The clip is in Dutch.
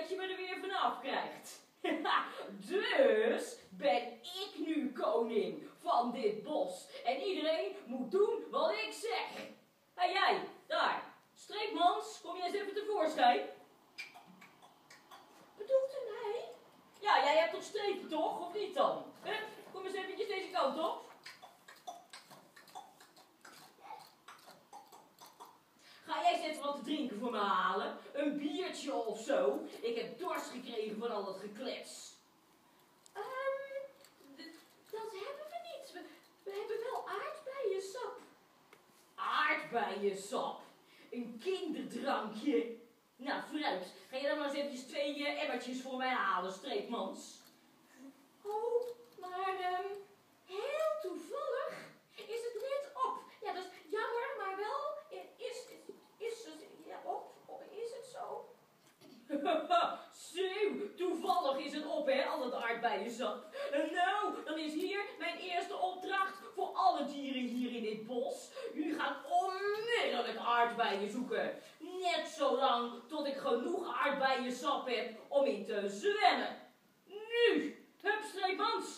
dat je me er weer vanaf krijgt. Dus ben ik nu koning van dit bos. En iedereen moet doen wat ik zeg. Hé jij, daar. Streepmans, kom je eens even tevoorschijn? Bedoelt u mij? Ja, jij hebt toch strepen toch, of niet dan? Kom eens eventjes deze kant op. Ga jij eens even wat te drinken voor me halen? Een biertje of zo? Ik heb dorst gekregen van al dat geklets. Dat hebben we niet. We hebben wel aardbeiensap. Aardbeiensap? Een kinderdrankje? Nou, vooruit. Ga je dan maar eens eventjes 2 emmertjes voor mij halen, Streepmans? Oh, maar heel toevallig is het net op. Ja, dat is jammer, maar wel is het ja, op. Is het zo? Zo, toevallig is het op, hè, al dat aardbeiensap. Nou, dan is hier mijn eerste opdracht voor alle dieren hier in dit bos. Jullie gaan onmiddellijk aardbeien zoeken. Net zolang tot ik genoeg aardbeiensap heb om in te zwemmen. Nu, hup, Streepmans,